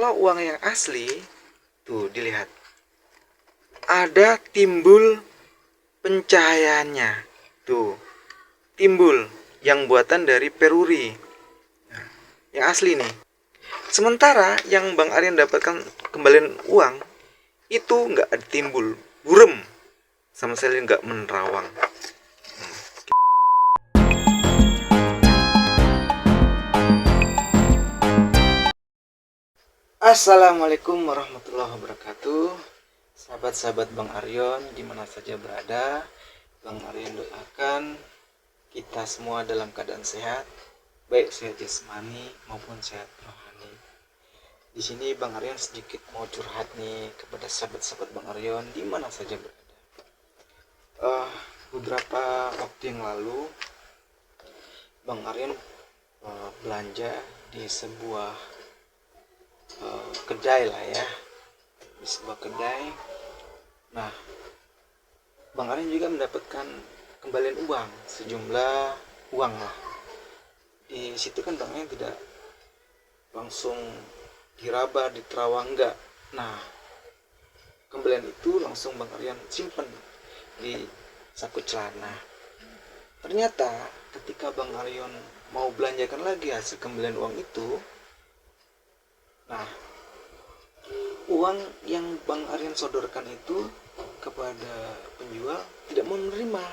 Kalau uang yang asli, tuh dilihat, ada timbul pencahayaannya. Tuh, timbul yang buatan dari peruri. Nah, yang asli nih. Sementara yang Bang Aryan dapatkan kembalian uang itu nggak ada timbul, burem, sama sekali nggak menerawang. Assalamualaikum warahmatullahi wabarakatuh. Sahabat-sahabat Bang Aryon dimana saja berada, Bang Aryon doakan kita semua dalam keadaan sehat, baik sehat jasmani maupun sehat rohani. Di sini Bang Aryon sedikit mau curhat nih kepada sahabat-sahabat Bang Aryon dimana saja berada. Beberapa waktu yang lalu Bang Aryon belanja di sebuah kedai lah ya, di sebuah kedai. Nah, Bang Aryan juga mendapatkan kembalian uang, sejumlah uang lah. Di situ kan Bang Aryan tidak langsung diraba, diterawang, enggak. Nah, kembalian itu langsung Bang Aryan simpen di saku celana. Ternyata ketika Bang Aryan mau belanjakan lagi hasil kembalian uang itu, nah, uang yang Bang Aryan sodorkan itu kepada penjual tidak mau menerima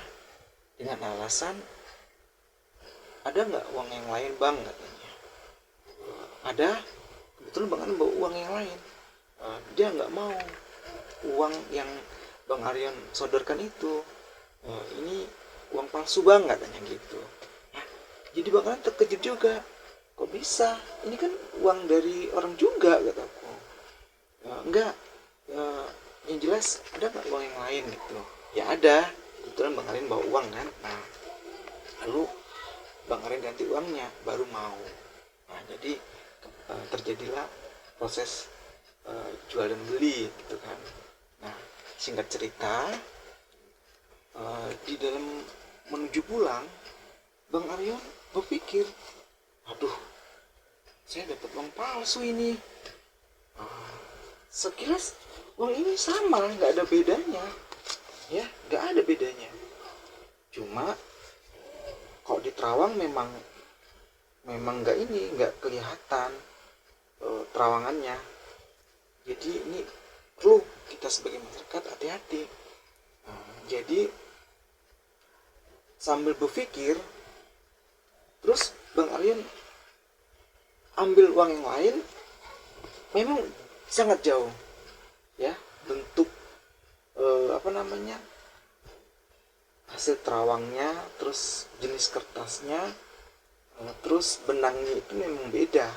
dengan alasan, ada nggak uang yang lain Bang, katanya. Ada, kebetulan Bang Aryan bawa uang yang lain. Dia nggak mau uang yang Bang Aryan sodorkan itu, ini uang palsu Bang, katanya gitu. Jadi Bang Aryan terkejut juga, kok bisa, ini kan uang dari orang juga, kataku. Enggak, yang jelas ada nggak uang yang lain gitu. Ya ada, kebetulan Bang Aryan bawa uang kan. Nah, lalu Bang Aryan ganti uangnya baru mau. Nah, jadi terjadilah proses jual dan beli gitu kan. Nah, singkat cerita, di dalam menuju pulang Bang Aryan berpikir, aduh, saya dapat uang palsu ini. Sekilas uang ini sama, nggak ada bedanya, ya, nggak ada bedanya. Cuma kalau di terawang memang nggak kelihatan terawangannya. Jadi ini perlu kita sebagai masyarakat hati-hati. Jadi sambil berpikir, terus Bang Aryan ambil uang yang lain, memang sangat jauh ya bentuk hasil terawangnya, terus jenis kertasnya, terus benangnya itu memang beda.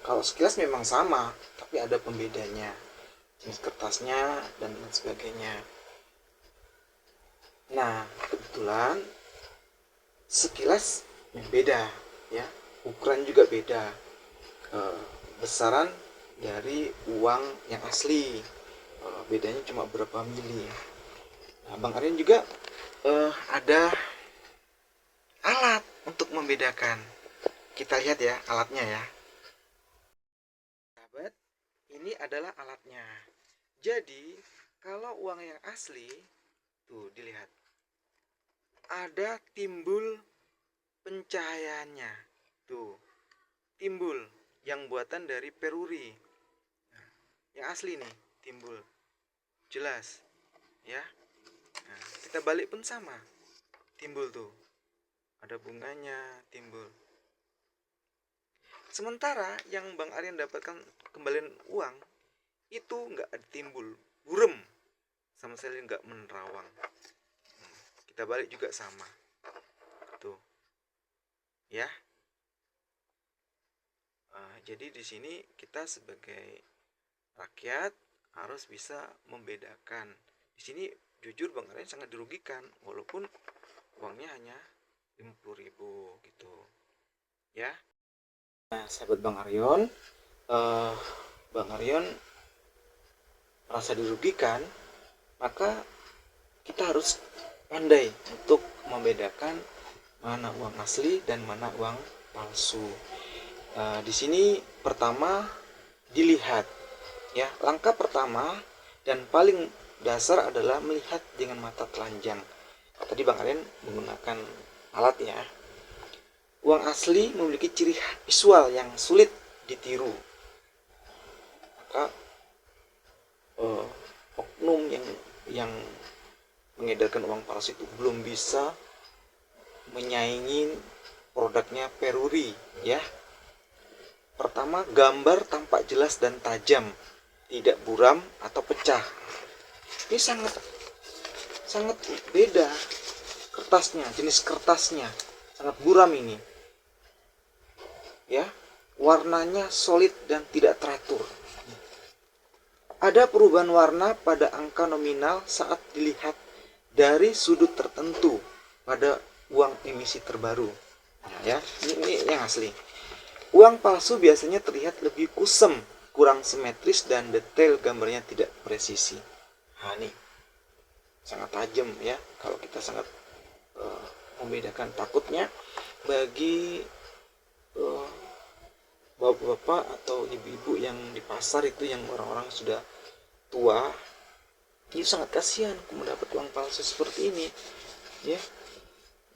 Kalau sekilas memang sama, tapi ada pembedanya, jenis kertasnya dan lain sebagainya. Nah, kebetulan sekilas beda ya, ukuran juga beda, besaran dari uang yang asli, bedanya cuma berapa mili. Nah, Bang Aryan juga ada alat untuk membedakan. Kita lihat ya alatnya ya, sahabat. Ini adalah alatnya. Jadi kalau uang yang asli, tuh dilihat, ada timbul pencahayaannya. Tuh, timbul yang buatan dari peruri. Nah, yang asli nih, timbul. Jelas, ya. Nah, kita balik pun sama. Timbul tuh. Ada bunganya, timbul. Sementara yang Bang Aryan dapatkan kembalian uang itu nggak ada timbul, burem, sama sekali nggak menerawang. Kita balik juga sama. Tuh. Ya. Jadi di sini kita sebagai rakyat harus bisa membedakan. Di sini jujur Bang Aryan sangat dirugikan, walaupun uangnya hanya 50.000 gitu. Ya. Nah, sahabat Bang Aryon, Bang Aryon merasa dirugikan, maka kita harus pandai untuk membedakan mana uang asli dan mana uang palsu. Di sini pertama melihat. Ya, langkah pertama dan paling dasar adalah melihat dengan mata telanjang. Tadi Bang Aryan menggunakan alat ya. Uang asli memiliki ciri visual yang sulit ditiru. Maka oknum yang mengedarkan uang palsu itu belum bisa menyaingi produknya Peruri ya. Pertama, gambar tampak jelas dan tajam, tidak buram atau pecah. Ini sangat beda kertasnya, jenis kertasnya sangat buram ini ya. Warnanya solid dan tidak teratur. Ada perubahan warna pada angka nominal saat dilihat dari sudut tertentu pada uang emisi terbaru. Nah, ya, ini yang asli. Uang palsu biasanya terlihat lebih kusem, kurang simetris dan detail gambarnya tidak presisi. Nah, ini sangat tajam ya. Kalau kita sangat membedakan, takutnya bagi bapak-bapak atau ibu-ibu yang di pasar itu, yang orang-orang sudah tua, itu sangat kasihan mendapat uang palsu seperti ini ya.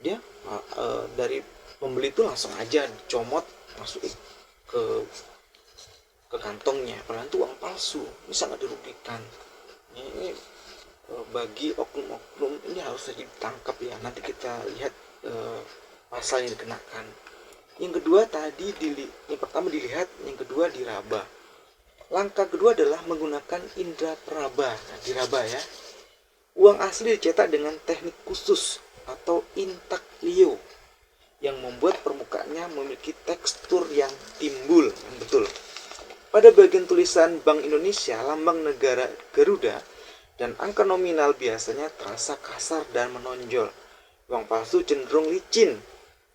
Dia dari pembeli itu langsung aja dicomot, masuk ke kantongnya, padahal itu uang palsu. Ini sangat dirugikan. Ini bagi oknum-oknum ini harus saja ditangkap ya. Nanti kita lihat pasal yang dikenakan. Yang kedua tadi yang pertama dilihat, yang kedua diraba. Langkah kedua adalah menggunakan indera peraba. Nah, diraba ya. Uang asli dicetak dengan teknik khusus atau intaglio yang membuat permukaannya memiliki tekstur yang timbul. Betul. Pada bagian tulisan Bank Indonesia, lambang negara Garuda dan angka nominal biasanya terasa kasar dan menonjol. Uang palsu cenderung licin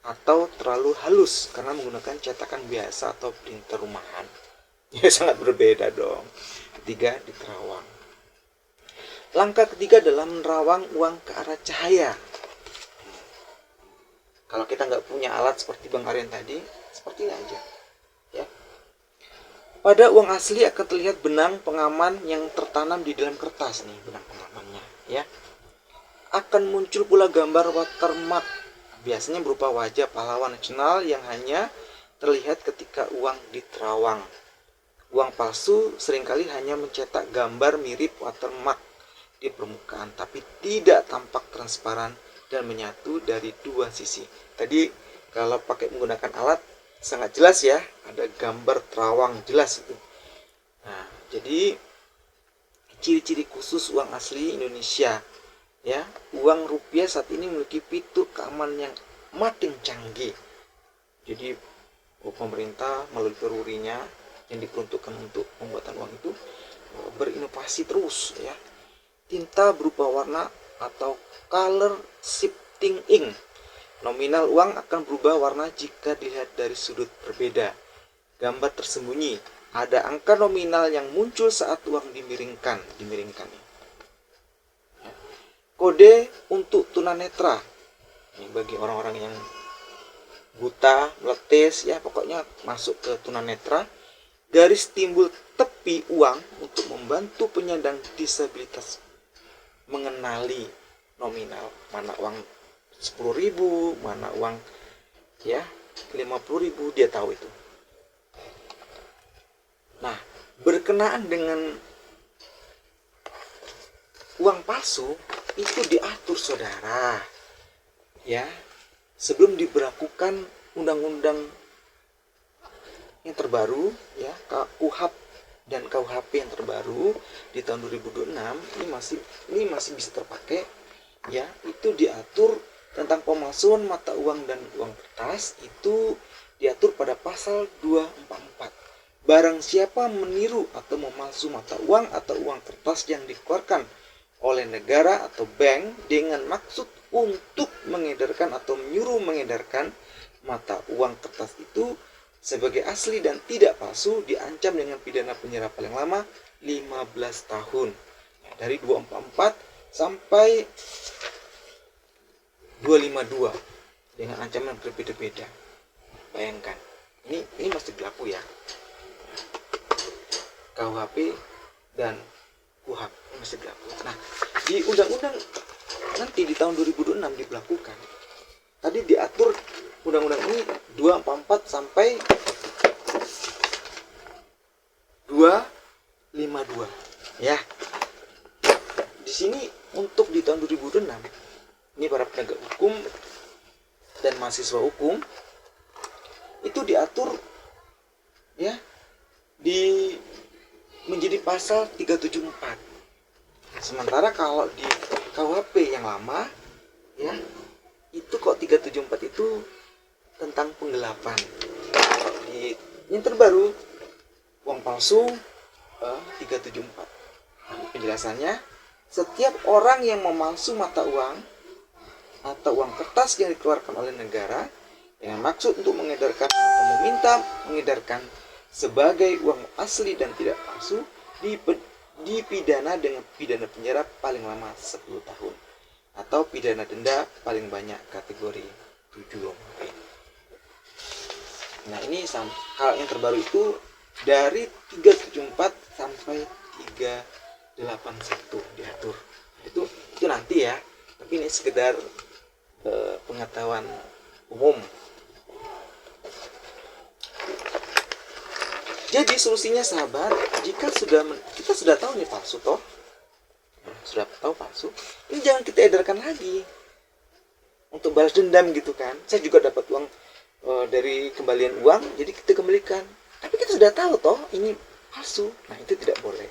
atau terlalu halus karena menggunakan cetakan biasa atau printer rumahan. Ya, sangat berbeda dong. Ketiga, diterawang. Langkah ketiga adalah menerawang uang ke arah cahaya. Kalau kita nggak punya alat seperti Bang Aryan tadi, seperti ini aja ya. Pada uang asli akan terlihat benang pengaman yang tertanam di dalam kertas nih, benang pengamannya ya. Akan muncul pula gambar watermark, biasanya berupa wajah pahlawan nasional yang hanya terlihat ketika uang diterawang. Uang palsu seringkali hanya mencetak gambar mirip watermark di permukaan, tapi tidak tampak transparan dan menyatu dari dua sisi. Tadi kalau pakai menggunakan alat sangat jelas ya, ada gambar terawang jelas itu. Nah, jadi ciri-ciri khusus uang asli Indonesia ya. Uang rupiah saat ini memiliki fitur keamanan yang makin canggih. Jadi pemerintah melalui perurinya yang diperuntukkan untuk pembuatan uang itu berinovasi terus ya. Tinta berupa warna atau color shifting ink. Nominal uang akan berubah warna jika dilihat dari sudut berbeda. Gambar tersembunyi. Ada angka nominal yang muncul saat uang dimiringkan ya. Kode untuk tunanetra. Ini bagi orang-orang yang buta, meletis ya, pokoknya masuk ke tunanetra. Garis timbul tepi uang untuk membantu penyandang disabilitas mengenali nominal, mana uang 10.000, mana uang ya 50.000, dia tahu itu. Nah, berkenaan dengan uang palsu itu diatur saudara ya, sebelum diberlakukan undang-undang yang terbaru ya, KUHP dan KUHP yang terbaru di tahun 2026 ini masih bisa terpakai ya. Itu diatur tentang pemalsuan mata uang dan uang kertas, itu diatur pada pasal 244. Barang siapa meniru atau memalsu mata uang atau uang kertas yang dikeluarkan oleh negara atau bank dengan maksud untuk mengedarkan atau menyuruh mengedarkan mata uang kertas itu sebagai asli dan tidak palsu, diancam dengan pidana penjara paling lama 15 tahun. Dari 244 sampai 252 dengan ancaman berbeda-beda. Bayangkan. Ini masih berlaku ya. KUHP dan KUHP masih berlaku. Nah, di undang-undang nanti di tahun 2026 diberlakukan. Tadi diatur undang-undang ini 244 sampai 252 ya. Di sini untuk di tahun 2006 ini para penegak hukum dan mahasiswa hukum itu diatur ya di menjadi pasal 374. Sementara kalau di KUHP yang lama ya itu kok 374 itu tentang penggelapan. Di yang terbaru uang palsu 374. Penjelasannya, setiap orang yang memalsu mata uang atau uang kertas yang dikeluarkan oleh negara dengan maksud untuk mengedarkan atau meminta mengedarkan sebagai uang asli dan tidak palsu dipidana dengan pidana penjara paling lama 10 tahun atau pidana denda paling banyak kategori 7 Rp. Nah, ini kalau yang terbaru itu dari 374 sampai 381 diatur. Itu nanti ya. Tapi ini sekedar pengetahuan umum. Jadi solusinya sahabat, jika kita sudah tahu nih palsu toh, sudah tahu palsu, ini jangan kita edarkan lagi untuk balas dendam gitu kan. Saya juga dapat uang dari kembalian uang, jadi kita kembalikan. Tapi kita sudah tahu toh ini palsu. Nah, itu tidak boleh.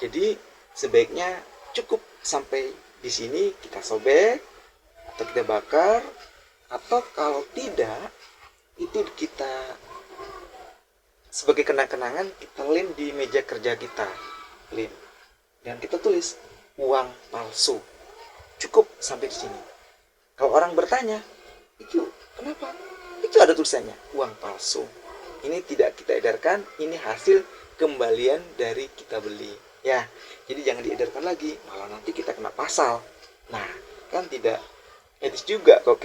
Jadi sebaiknya cukup sampai di sini, kita sobek atau kita bakar, atau kalau tidak itu kita sebagai kenang-kenangan kita lem di meja kerja kita, lem, dan kita tulis uang palsu. Cukup sampai di sini. Kalau orang bertanya, itu kenapa? Itu ada tulisannya uang palsu. Ini tidak kita edarkan, ini hasil kembalian dari kita beli. Ya, jadi jangan diedarkan lagi, malah nanti kita kena pasal. Nah, kan tidak etis juga kok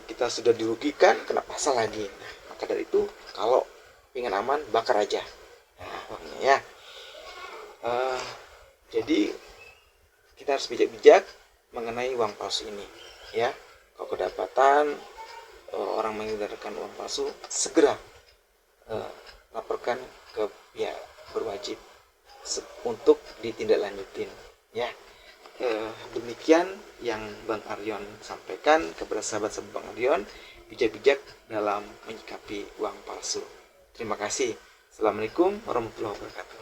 kita sudah dirugikan kena pasal lagi. Nah, maka dari itu kalau ingin aman bakar aja. Nah, uangnya ya. Jadi kita harus bijak-bijak mengenai uang palsu ini. Ya, kalau kedapatan orang mengedarkan uang palsu, segera laporkan ke pihak berwajib untuk ditindaklanjutin. Ya, demikian yang Bang Aryon sampaikan kepada sahabat-sahabat Bang Aryon, bijak-bijak dalam menyikapi uang palsu. Terima kasih. Assalamualaikum warahmatullahi wabarakatuh.